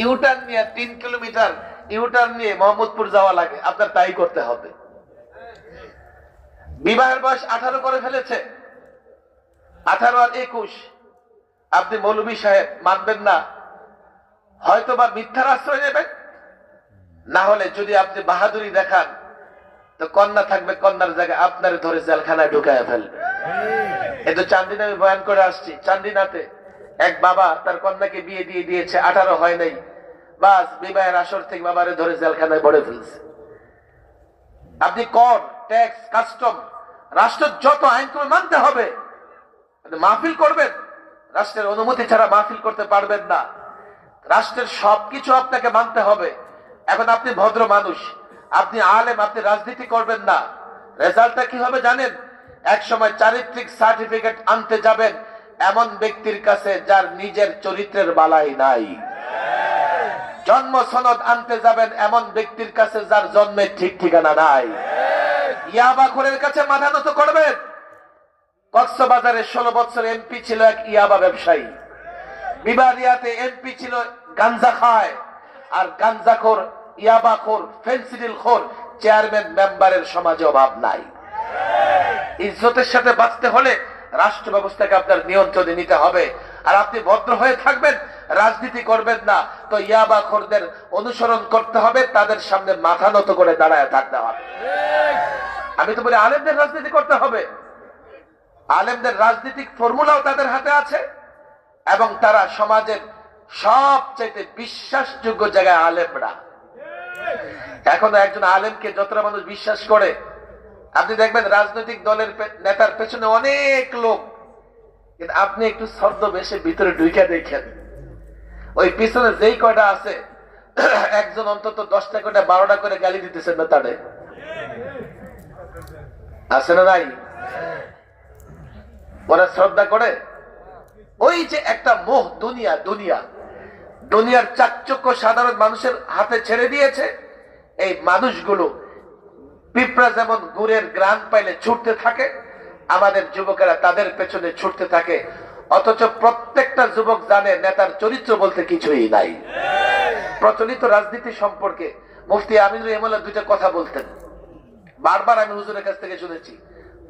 U turn নিয়ে 3 kilometre U turn নিয়ে মোহাম্মদপুর যাওয়া লাগে, আপনার তাই করতে হবে। বিবাহের বয়স 18 করে ফেলেছে, 18 আর 21, আপনি মৌলভী সাহেব মানবেন না, হয়তোবা মিথ্যার আশ্রয় নেবেন, না হলে যদি আপনি বাহাদুরি দেখান তো কন্যা থাকবে, কন্যার জায়গায় আপনার ধরে জেলখানায় ঢুকায় ফেলবে। এই তো চান্দিনা আমি বয়ান করে আসছি, চান্দিনাতে এক বাবা তার কন্যাকে বিয়ে দিয়ে দিয়েছে, 18 হয় নাই, বাস বিবাহের আসর থেকে বাবারে ধরে জেলখানায় ভরে ফেলছে। আপনি কর, ট্যাক্স, কাস্টম, রাষ্ট্র যত আইন করে মানতে হবে। মাহফিল করবেন, রাষ্ট্রের অনুমতি ছাড়া মাহফিল করতে পারবেন না, রাষ্ট্রের সবকিছু আপনাকে মানতে হবে। এখন আপনি ভদ্র মানুষ, আপনি আলেম, আপনি রাজনীতি করবেন না, রেজাল্টটা কি হবে জানেন? এক সময় চারিত্রিক সার্টিফিকেট আনতে যাবেন এমন ব্যক্তির কাছে যার নিজের চরিত্রের বালাই নাই। জন্ম সনদ আনতে যাবেন এমন ব্যক্তির কাছে যার জন্মের ঠিক ঠিকানা নাই। ইয়াবাখোরের কাছে মাথা নত করবেন। কক্সবাজারে 16 বছর এমপি ছিল এক ইয়াবা ব্যবসায়ী, বিবারিয়াতে এমপি ছিল গাঞ্জা খায়, আর গাঞ্জাখোর, ইয়াবাখোর, ফেন্সিডিলখোর চেয়ারম্যান মেম্বারের সমাজে অভাব নাই। ইজ্জতের সাথে বাঁচতে হলে রাষ্ট্র ব্যবস্থাকে আপনার নিয়ন্ত্রণে নিতে হবে। আর আপনি ভদ্র হয়ে থাকবেন, রাজনীতি করবেন না, তো ইয়াবাখোরদের অনুসরণ করতে হবে, তাদের সামনে মাথা নত করে দাঁড়ায় থাকতে হবে। আমি তো বলি আলেমদের রাজনীতি করতে হবে, আলেমদের রাজনৈতিক ফর্মুলাও তাদের হাতে আছে, এবং তারা সমাজের সবচেয়ে বিশ্বাসযোগ্য জায়গায় আলেমরা। এখনো একজন আলেমকে যতটা মানুষ বিশ্বাস করে, আপনি দেখবেন রাজনৈতিক দলের নেতার পেছনে অনেক লোক, কিন্তু আপনি একটু ছদ্মবেশে ভিতরে ঢুকে দেখেন, ওই পিছনে যেই কয়টা আছে একজন অন্তত 10টা করে 12টা করে গালি দিতেছেন না, তাদের আছে না নাই? ওরা শ্রদ্ধা করে। ওই যে একটা মোহ, দুনিয়া, দুনিয়ার চাকচক্য সাধারণ মানুষের হাতে ছেড়ে দিয়েছে। এই মানুষগুলো পিঁপড়া যেমন গুড়ের গ্রান পাইলে ছুটতে থাকে, আমাদের যুবকেরা তাদের পেছনে ছুটতে থাকে, অথচ প্রত্যেকটা যুবক জানে নেতার চরিত্র বলতে কিছুই নাই। প্রচলিত রাজনীতি সম্পর্কে মুফতি আমিনুর রহমানুল্লাহ 2টা কথা বলতেন, বারবার আমি হুজুরের কাছ থেকে শুনেছি।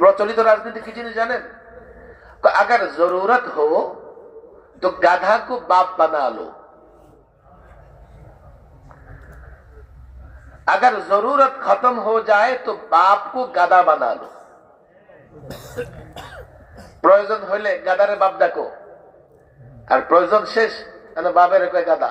প্রচলিত রাজনীতি কি জিনিস জানেন? अगर जरूरत हो तो गाधा को बाप बना लो, अगर जरूरत खत्म हो जाए तो बाप को गाधा बना लो। প্রয়োজন হইলে গাধারে বাপ ডাকো, আর প্রয়োজন শেষ বাপের কয় গাধা।